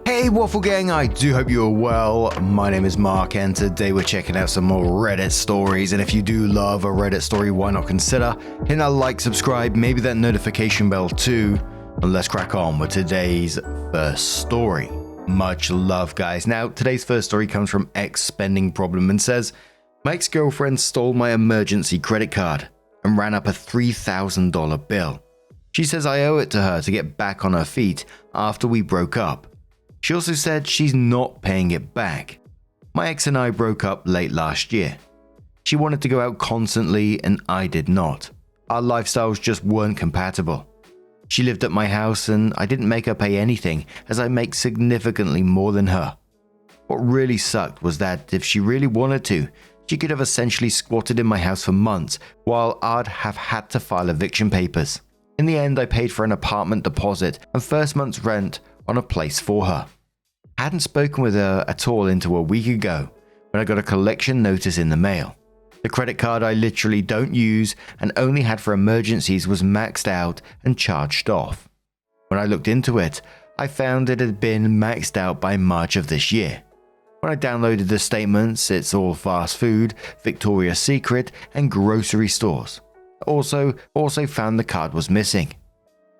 Hey Waffle Gang, I do hope you are well. My name is Mark and today we're checking out some more Reddit stories, and if you do love a Reddit story, why not consider hitting that like, subscribe, maybe that notification bell too, and let's crack on with today's first story. Much love guys. Now today's first story comes from X Spending Problem and says, my ex-girlfriend stole my emergency credit card and ran up a $3,000 bill. She says I owe it to her to get back on her feet after we broke up. She also said she's not paying it back. My ex and I broke up late last year. She wanted to go out constantly and I did not. Our lifestyles just weren't compatible. She lived at my house and I didn't make her pay anything as I make significantly more than her. What really sucked was that if she really wanted to, she could have essentially squatted in my house for months while I'd have had to file eviction papers. In the end, I paid for an apartment deposit and first month's rent on a place for her. I hadn't spoken with her at all until a week ago when I got a collection notice in the mail. The credit card I literally don't use and only had for emergencies was maxed out and charged off. When I looked into it, I found it had been maxed out by March of this year. When I downloaded the statements, it's all fast food, Victoria's Secret, and grocery stores. Also found the card was missing.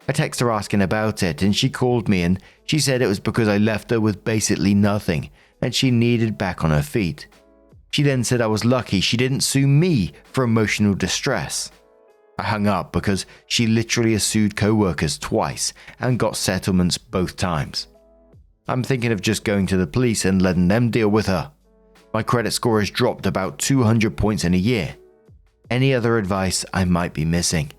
I texted her asking about it and she called me and she said it was because I left her with basically nothing and she needed back on her feet. She then said I was lucky she didn't sue me for emotional distress. I hung up because she literally has sued co-workers twice and got settlements both times. I'm thinking of just going to the police and letting them deal with her. My credit score has dropped about 200 points in a year. Any other advice I might be missing?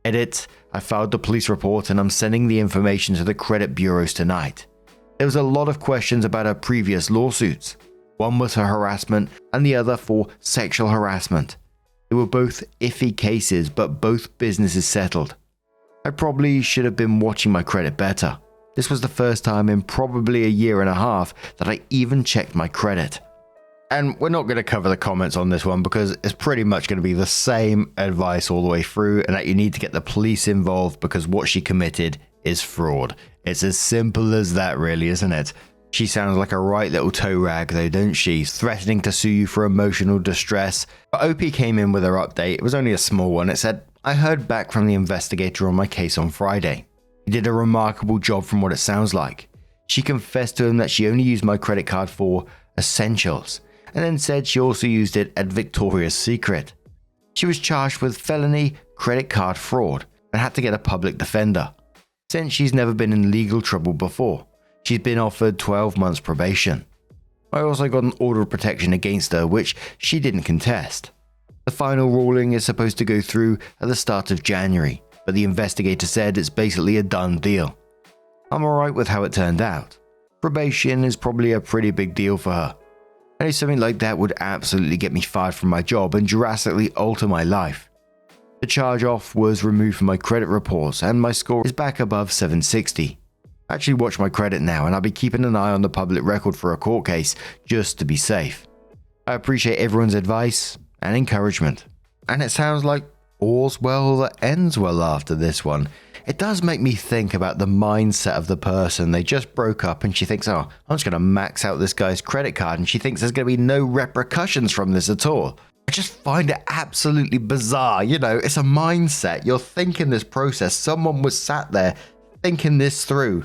Edit. I filed the police report and I'm sending the information to the credit bureaus tonight. There was a lot of questions about her previous lawsuits. One was for harassment and the other for sexual harassment. They were both iffy cases, but both businesses settled. I probably should have been watching my credit better. This was the first time in probably a year and a half that I even checked my credit. And we're not going to cover the comments on this one because it's pretty much going to be the same advice all the way through, and that you need to get the police involved because what she committed is fraud. It's as simple as that really, isn't it? She sounds like a right little toe rag though, don't she? Threatening to sue you for emotional distress. But OP came in with her update. It was only a small one. It said, I heard back from the investigator on my case on Friday. He did a remarkable job from what it sounds like. She confessed to him that she only used my credit card for essentials, and then said she also used it at Victoria's Secret. She was charged with felony credit card fraud and had to get a public defender. Since she's never been in legal trouble before, she's been offered 12 months probation. I also got an order of protection against her, which she didn't contest. The final ruling is supposed to go through at the start of January, but the investigator said it's basically a done deal. I'm alright with how it turned out. Probation is probably a pretty big deal for her. I know something like that would absolutely get me fired from my job and drastically alter my life. The charge off was removed from my credit reports and my score is back above 760. I actually watch my credit now and I'll be keeping an eye on the public record for a court case just to be safe. I appreciate everyone's advice and encouragement. And it sounds like all's well that ends well after this one. It does make me think about the mindset of the person. They just broke up and she thinks, oh, I'm just going to max out this guy's credit card, and she thinks there's going to be no repercussions from this at all. I just find it absolutely bizarre. You know, it's a mindset. You're thinking this process. Someone was sat there thinking this through.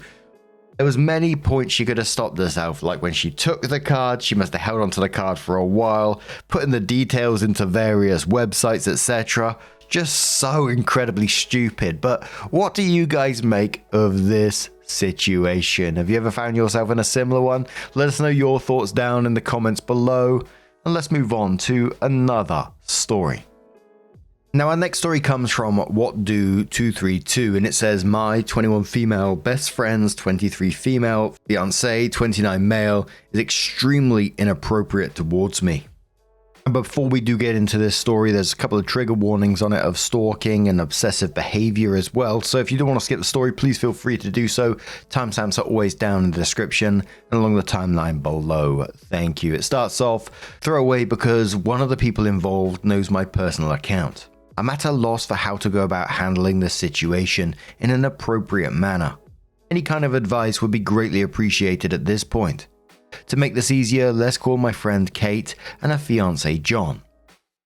There was many points she could have stopped herself, like when she took the card, she must have held onto the card for a while, putting the details into various websites, etc. Just so incredibly stupid. But what do you guys make of this situation? Have you ever found yourself in a similar one? Let us know your thoughts down in the comments below, and let's move on to another story. Now our next story comes from WhatDo232 and it says, my 21 female best friend's 23 female fiance 29 male is extremely inappropriate towards me. And before we do get into this story, there's a couple of trigger warnings on it of stalking and obsessive behavior as well. So if you don't want to skip the story, please feel free to do so. Timestamps are always down in the description and along the timeline below. Thank you. It starts off throwaway because one of the people involved knows my personal account. I'm at a loss for how to go about handling this situation in an appropriate manner. Any kind of advice would be greatly appreciated at this point. To make this easier, let's call my friend Kate and her fiancé John.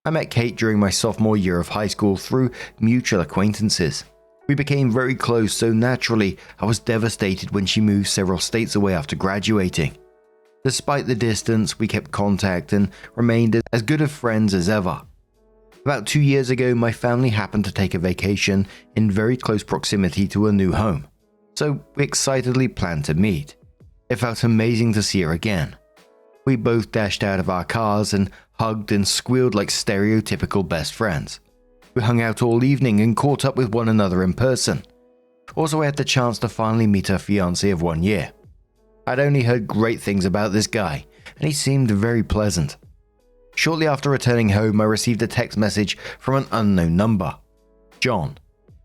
I met Kate during my sophomore year of high school through mutual acquaintances. We became very close, so naturally I was devastated when she moved several states away after graduating. Despite the distance, we kept contact and remained as good of friends as ever. About 2 years ago, my family happened to take a vacation in very close proximity to a new home, so we excitedly planned to meet. It felt amazing to see her again. We both dashed out of our cars and hugged and squealed like stereotypical best friends. We hung out all evening and caught up with one another in person. Also, I had the chance to finally meet her fiancé of 1 year. I'd only heard great things about this guy, and he seemed very pleasant. Shortly after returning home, I received a text message from an unknown number. John.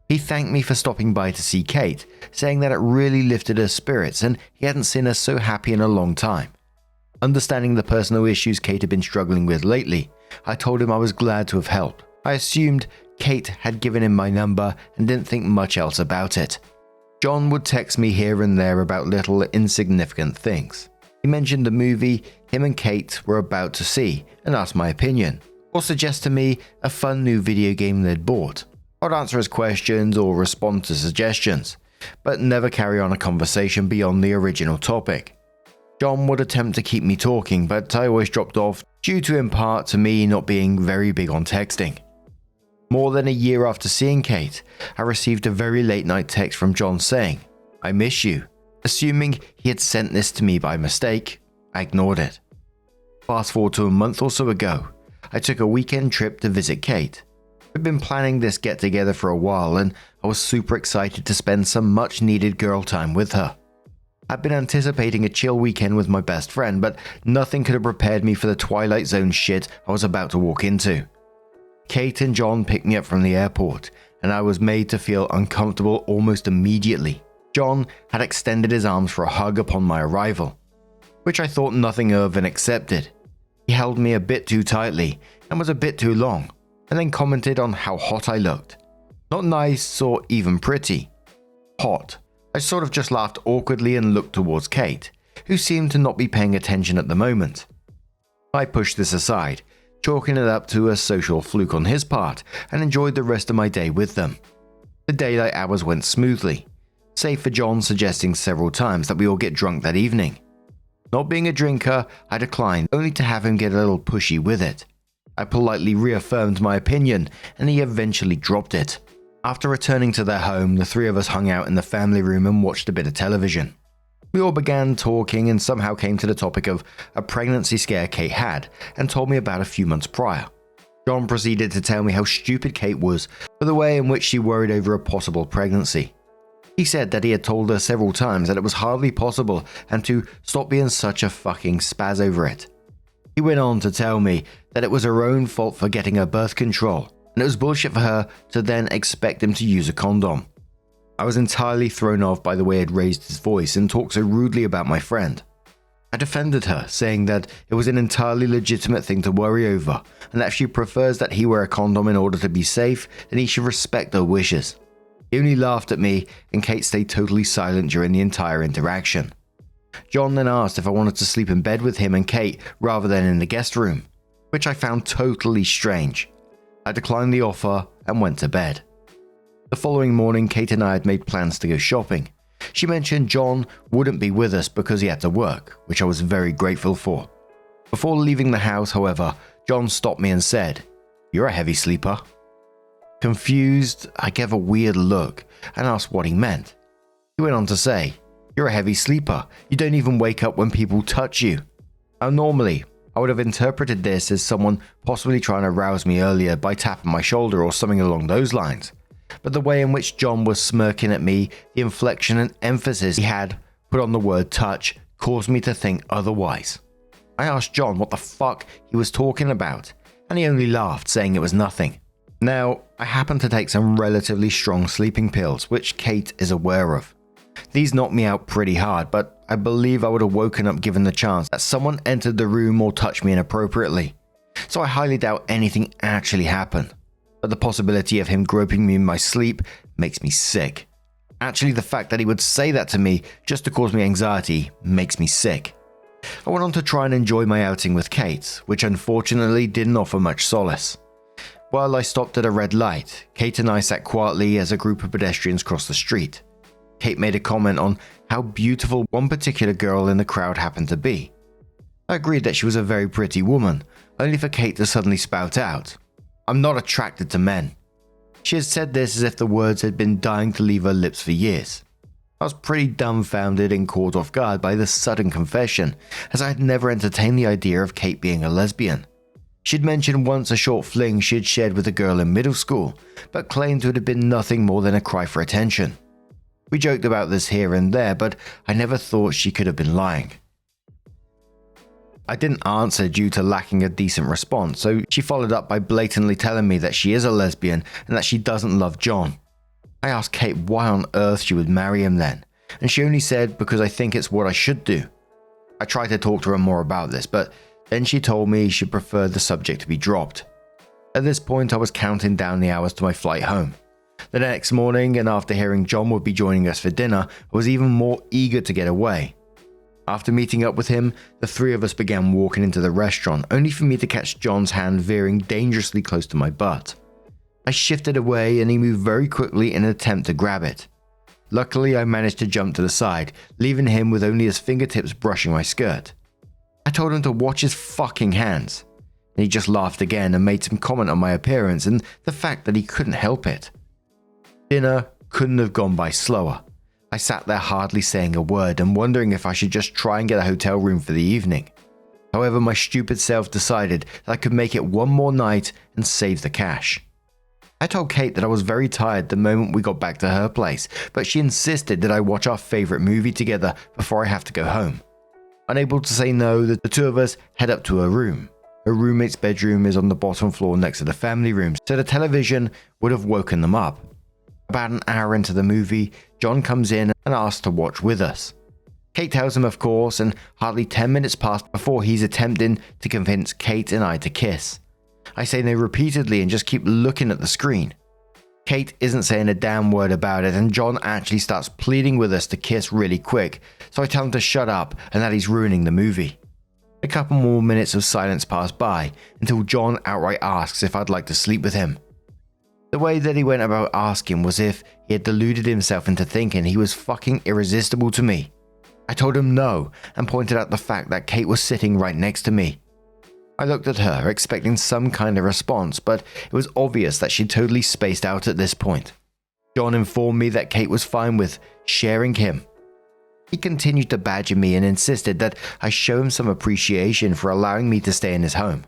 He thanked me for stopping by to see Kate, saying that it really lifted her spirits and he hadn't seen her so happy in a long time. Understanding the personal issues Kate had been struggling with lately, I told him I was glad to have helped. I assumed Kate had given him my number and didn't think much else about it. John would text me here and there about little insignificant things. He mentioned a movie him and Kate were about to see and asked my opinion, or suggest to me a fun new video game they'd bought. I'd answer his questions or respond to suggestions, but never carry on a conversation beyond the original topic. John would attempt to keep me talking, but I always dropped off due to in part to me not being very big on texting. More than a year after seeing Kate, I received a very late night text from John saying, "I miss you." Assuming he had sent this to me by mistake, I ignored it. Fast forward to a month or so ago, I took a weekend trip to visit Kate. We'd been planning this get together for a while and I was super excited to spend some much needed girl time with her. I'd been anticipating a chill weekend with my best friend, but nothing could have prepared me for the Twilight Zone shit I was about to walk into. Kate and John picked me up from the airport and I was made to feel uncomfortable almost immediately. John had extended his arms for a hug upon my arrival, which I thought nothing of and accepted. He held me a bit too tightly and was a bit too long, and then commented on how hot I looked. Not nice or even pretty. Hot. I sort of just laughed awkwardly and looked towards Kate, who seemed to not be paying attention at the moment. I pushed this aside, chalking it up to a social fluke on his part, and enjoyed the rest of my day with them. The daylight hours went smoothly, save for John suggesting several times that we all get drunk that evening. Not being a drinker, I declined, only to have him get a little pushy with it. I politely reaffirmed my opinion, and he eventually dropped it. After returning to their home, the three of us hung out in the family room and watched a bit of television. We all began talking and somehow came to the topic of a pregnancy scare Kate had and told me about a few months prior. John proceeded to tell me how stupid Kate was for the way in which she worried over a possible pregnancy. He said that he had told her several times that it was hardly possible and to stop being such a fucking spaz over it. He went on to tell me that it was her own fault for getting her birth control, and it was bullshit for her to then expect him to use a condom. I was entirely thrown off by the way he had raised his voice and talked so rudely about my friend. I defended her, saying that it was an entirely legitimate thing to worry over, and that if she prefers that he wear a condom in order to be safe, then he should respect her wishes. He only laughed at me, and Kate stayed totally silent during the entire interaction. John then asked if I wanted to sleep in bed with him and Kate rather than in the guest room, which I found totally strange. I declined the offer and went to bed. The following morning, Kate and I had made plans to go shopping. She mentioned John wouldn't be with us because he had to work, which I was very grateful for. Before leaving the house, however, John stopped me and said, "You're a heavy sleeper." Confused, I gave a weird look and asked what he meant. He went on to say, "You're a heavy sleeper. You don't even wake up when people touch you." Now normally, I would have interpreted this as someone possibly trying to rouse me earlier by tapping my shoulder or something along those lines. But the way in which John was smirking at me, the inflection and emphasis he had put on the word touch, caused me to think otherwise. I asked John what the fuck he was talking about, and he only laughed, saying it was nothing. Now, I happen to take some relatively strong sleeping pills, which Kate is aware of. These knocked me out pretty hard, but I believe I would have woken up given the chance that someone entered the room or touched me inappropriately. So I highly doubt anything actually happened. But the possibility of him groping me in my sleep makes me sick. Actually, the fact that he would say that to me just to cause me anxiety makes me sick. I went on to try and enjoy my outing with Kate, which unfortunately didn't offer much solace. While I stopped at a red light, Kate and I sat quietly as a group of pedestrians crossed the street. Kate made a comment on how beautiful one particular girl in the crowd happened to be. I agreed that she was a very pretty woman, only for Kate to suddenly spout out, "I'm not attracted to men." She had said this as if the words had been dying to leave her lips for years. I was pretty dumbfounded and caught off guard by this sudden confession, as I had never entertained the idea of Kate being a lesbian. She'd mentioned once a short fling she had shared with a girl in middle school, but claimed it had been nothing more than a cry for attention. We joked about this here and there, but I never thought she could have been lying. I didn't answer due to lacking a decent response, so she followed up by blatantly telling me that she is a lesbian and that she doesn't love John. I asked Kate why on earth she would marry him then, and she only said because I think it's what I should do. I tried to talk to her more about this, but then she told me she'd prefer the subject to be dropped. At this point, I was counting down the hours to my flight home. The next morning, and after hearing John would be joining us for dinner, I was even more eager to get away. After meeting up with him, the three of us began walking into the restaurant, only for me to catch John's hand veering dangerously close to my butt. I shifted away and he moved very quickly in an attempt to grab it. Luckily, I managed to jump to the side, leaving him with only his fingertips brushing my skirt. I told him to watch his fucking hands, and he just laughed again and made some comment on my appearance and the fact that he couldn't help it. Dinner couldn't have gone by slower. I sat there hardly saying a word and wondering if I should just try and get a hotel room for the evening. However, my stupid self decided that I could make it one more night and save the cash. I told Kate that I was very tired the moment we got back to her place, but she insisted that I watch our favorite movie together before I have to go home. Unable to say no, the two of us head up to her room. Her roommate's bedroom is on the bottom floor next to the family room, so the television would have woken them up. About an hour into the movie, John comes in and asks to watch with us. Kate tells him of course, and hardly 10 minutes pass before he's attempting to convince Kate and I to kiss. I say no repeatedly and just keep looking at the screen. Kate isn't saying a damn word about it, and John actually starts pleading with us to kiss really quick, so I tell him to shut up and that he's ruining the movie. A couple more minutes of silence pass by until John outright asks if I'd like to sleep with him. The way that he went about asking was if he had deluded himself into thinking he was fucking irresistible to me. I told him no and pointed out the fact that Kate was sitting right next to me. I looked at her, expecting some kind of response, but it was obvious that she'd totally spaced out at this point. John informed me that Kate was fine with sharing him. He continued to badger me and insisted that I show him some appreciation for allowing me to stay in his home.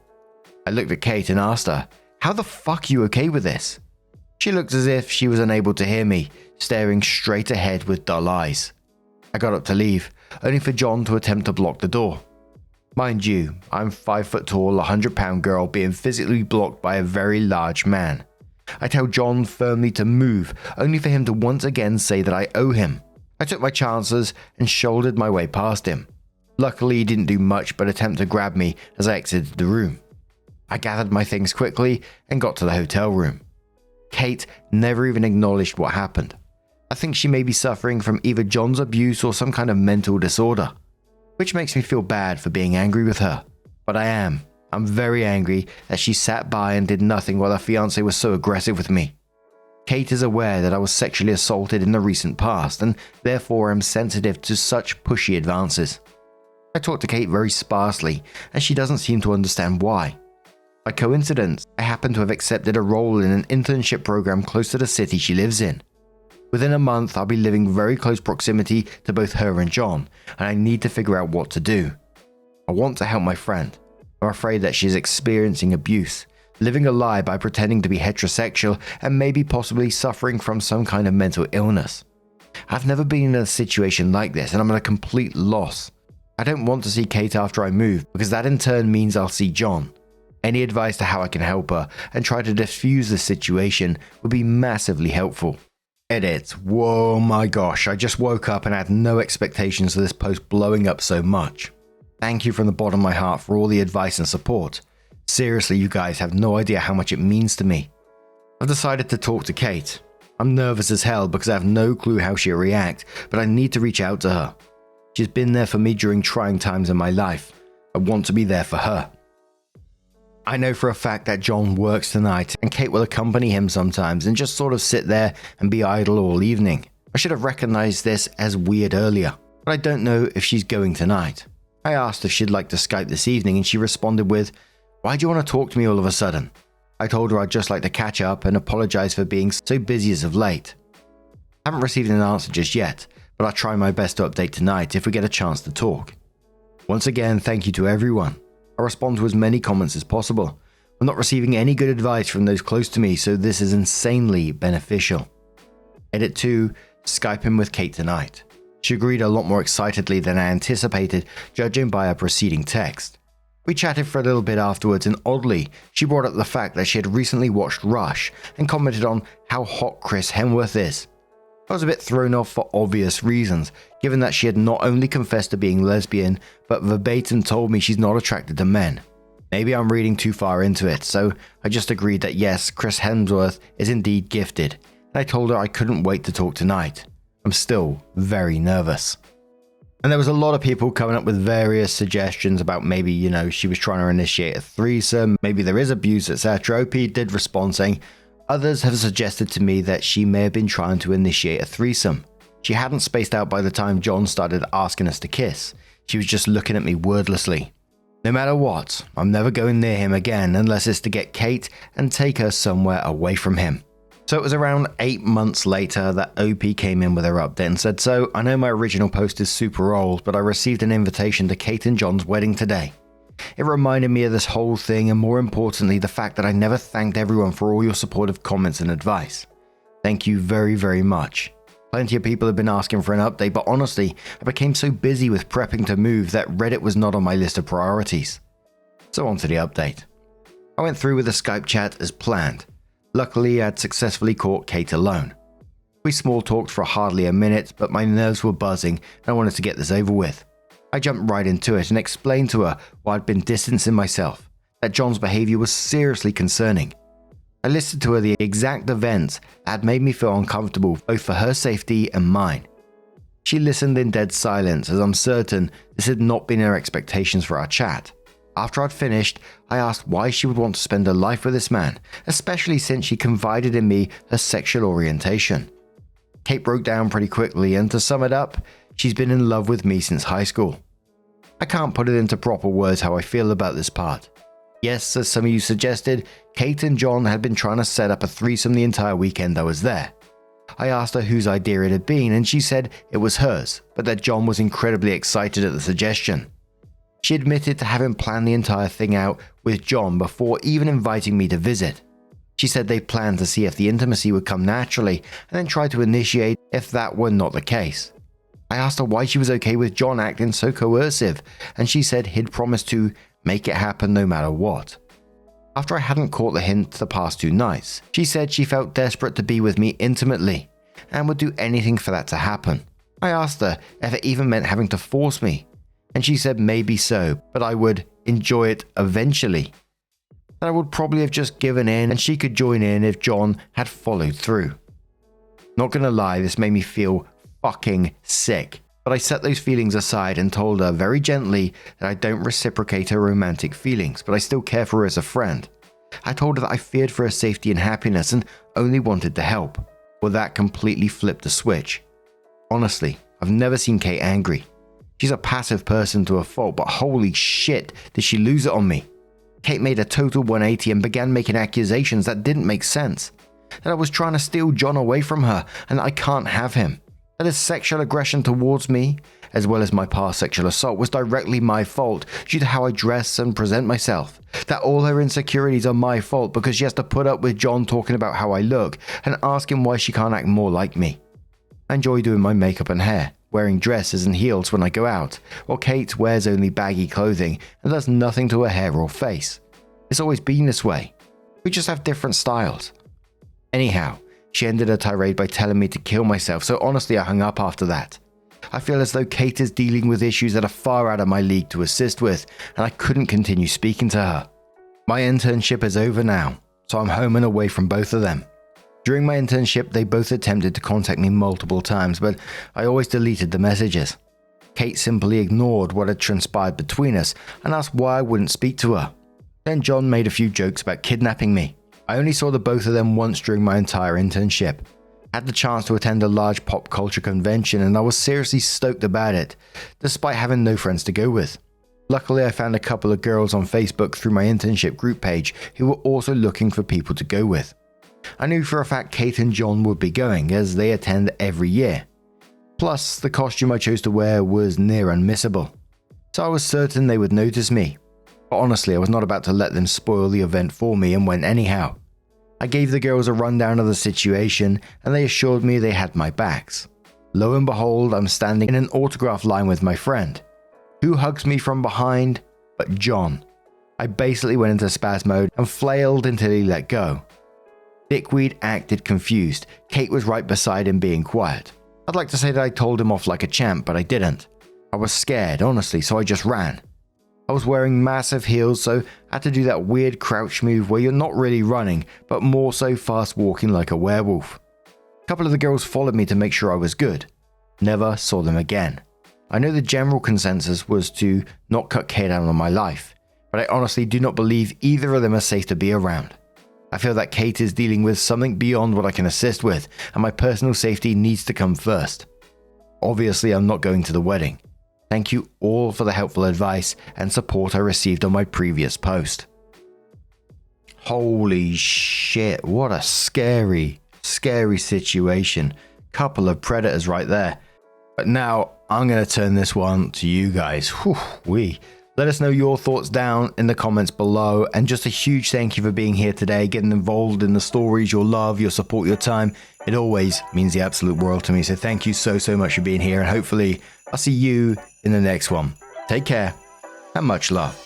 I looked at Kate and asked her, "How the fuck are you okay with this?" She looked as if she was unable to hear me, staring straight ahead with dull eyes. I got up to leave, only for John to attempt to block the door. Mind you, I'm 5 foot tall, 100-pound girl being physically blocked by a very large man. I tell John firmly to move, only for him to once again say that I owe him. I took my chances and shouldered my way past him. Luckily, he didn't do much but attempt to grab me as I exited the room. I gathered my things quickly and got to the hotel room. Kate never even acknowledged what happened. I think she may be suffering from either John's abuse or some kind of mental disorder, which makes me feel bad for being angry with her. But I'm very angry that she sat by and did nothing while her fiancé was so aggressive with me. Kate is aware that I was sexually assaulted in the recent past and therefore am sensitive to such pushy advances. I talk to Kate very sparsely and she doesn't seem to understand why. By coincidence, I happen to have accepted a role in an internship program close to the city she lives in. Within a month, I'll be living very close proximity to both her and John, and I need to figure out what to do. I want to help my friend. I'm afraid that she's experiencing abuse, living a lie by pretending to be heterosexual, and maybe possibly suffering from some kind of mental illness. I've never been in a situation like this, and I'm at a complete loss. I don't want to see Kate after I move, because that in turn means I'll see John. Any advice to how I can help her and try to diffuse the situation would be massively helpful. Edit. Whoa, my gosh, I just woke up and had no expectations of this post blowing up so much. Thank you from the bottom of my heart for all the advice and support. Seriously, you guys have no idea how much it means to me. I've decided to talk to Kate. I'm nervous as hell because I have no clue how she'll react, but I need to reach out to her. She's been there for me during trying times in my life. I want to be there for her. I know for a fact that John works tonight and Kate will accompany him sometimes and just sort of sit there and be idle all evening. I should have recognized this as weird earlier, but I don't know if she's going tonight. I asked if she'd like to Skype this evening and she responded with, "Why do you want to talk to me all of a sudden?" I told her I'd just like to catch up and apologize for being so busy as of late. I haven't received an answer just yet, but I'll try my best to update tonight if we get a chance to talk. Once again, thank you to everyone. I'll respond to as many comments as possible. I'm not receiving any good advice from those close to me, so this is insanely beneficial. Edit 2, Skyping with Kate tonight. She agreed a lot more excitedly than I anticipated, judging by her preceding text. We chatted for a little bit afterwards, and oddly, she brought up the fact that she had recently watched Rush and commented on how hot Chris Hemsworth is. I was a bit thrown off for obvious reasons, given that she had not only confessed to being lesbian, but verbatim told me she's not attracted to men. Maybe I'm reading too far into it, so I just agreed that yes, Chris Hemsworth is indeed gifted, and I told her I couldn't wait to talk tonight. I'm still very nervous. And there was a lot of people coming up with various suggestions about maybe, she was trying to initiate a threesome, maybe there is abuse, etc. OP did respond saying, others have suggested to me that she may have been trying to initiate a threesome. She hadn't spaced out by the time John started asking us to kiss. She was just looking at me wordlessly. No matter what, I'm never going near him again unless it's to get Kate and take her somewhere away from him. So it was around 8 months later that OP came in with her update and said, "So I know my original post is super old, but I received an invitation to Kate and John's wedding today. It reminded me of this whole thing, and more importantly, the fact that I never thanked everyone for all your supportive comments and advice. Thank you very, very much. Plenty of people have been asking for an update, but honestly, I became so busy with prepping to move that Reddit was not on my list of priorities." So on to the update. I went through with the Skype chat as planned. Luckily, I had successfully caught Kate alone. We small talked for hardly a minute, but my nerves were buzzing and I wanted to get this over with. I jumped right into it and explained to her why I'd been distancing myself, that John's behavior was seriously concerning. I listed to her the exact events that had made me feel uncomfortable, both for her safety and mine. She listened in dead silence, as I'm certain this had not been her expectations for our chat. After I'd finished, I asked why she would want to spend her life with this man, especially since she confided in me her sexual orientation. Kate broke down pretty quickly, and to sum it up, she's been in love with me since high school. I can't put it into proper words how I feel about this part. Yes, as some of you suggested, Kate and John had been trying to set up a threesome the entire weekend I was there. I asked her whose idea it had been, and she said it was hers, but that John was incredibly excited at the suggestion. She admitted to having planned the entire thing out with John before even inviting me to visit. She said they planned to see if the intimacy would come naturally and then try to initiate if that were not the case. I asked her why she was okay with John acting so coercive, and she said he'd promised to make it happen no matter what. After I hadn't caught the hint the past 2 nights, she said she felt desperate to be with me intimately and would do anything for that to happen. I asked her if it even meant having to force me, and she said maybe so, but I would enjoy it eventually. That I would probably have just given in and she could join in if John had followed through. Not gonna lie, this made me feel fucking sick, but I set those feelings aside and told her very gently that I don't reciprocate her romantic feelings, but I still care for her as a friend. I told her that I feared for her safety and happiness and only wanted to help. Well, that completely flipped the switch. Honestly, I've never seen Kate angry. She's a passive person to a fault, but holy shit, did she lose it on me. Kate made a total 180 and began making accusations that didn't make sense. That I was trying to steal John away from her and that I can't have him. That his sexual aggression towards me, as well as my past sexual assault, was directly my fault due to how I dress and present myself. That all her insecurities are my fault because she has to put up with John talking about how I look and asking why she can't act more like me. I enjoy doing my makeup and hair, wearing dresses and heels when I go out, while Kate wears only baggy clothing and does nothing to her hair or face. It's always been this way. We just have different styles. Anyhow, she ended her tirade by telling me to kill myself, so honestly I hung up after that. I feel as though Kate is dealing with issues that are far out of my league to assist with, and I couldn't continue speaking to her. My internship is over now, so I'm home and away from both of them. During my internship, they both attempted to contact me multiple times, but I always deleted the messages. Kate simply ignored what had transpired between us and asked why I wouldn't speak to her. Then John made a few jokes about kidnapping me. I only saw the both of them once during my entire internship. I had the chance to attend a large pop culture convention and I was seriously stoked about it, despite having no friends to go with. Luckily, I found a couple of girls on Facebook through my internship group page who were also looking for people to go with. I knew for a fact Kate and John would be going, as they attend every year. Plus, the costume I chose to wear was near unmissable, so I was certain they would notice me. But honestly, I was not about to let them spoil the event for me and went anyhow. I gave the girls a rundown of the situation and they assured me they had my backs. Lo and behold, I'm standing in an autograph line with my friend. Who hugs me from behind but John? I basically went into spaz mode and flailed until he let go. Dickweed acted confused. Kate was right beside him being quiet. I'd like to say that I told him off like a champ, but I didn't. I was scared, honestly, so I just ran. I was wearing massive heels, so I had to do that weird crouch move where you're not really running, but more so fast walking like a werewolf. A couple of the girls followed me to make sure I was good. Never saw them again. I know the general consensus was to not cut Kate out of my life, but I honestly do not believe either of them are safe to be around. I feel that Kate is dealing with something beyond what I can assist with, and my personal safety needs to come first. Obviously, I'm not going to the wedding. Thank you all for the helpful advice and support I received on my previous post. Holy shit, what a scary situation. Couple of predators right there. But now, I'm going to turn this one to you guys. Whew-wee. Let us know your thoughts down in the comments below, and just a huge thank you for being here today, getting involved in the stories, your love, your support, your time. It always means the absolute world to me, so thank you so much for being here, and hopefully I'll see you in the next one. Take care and much love.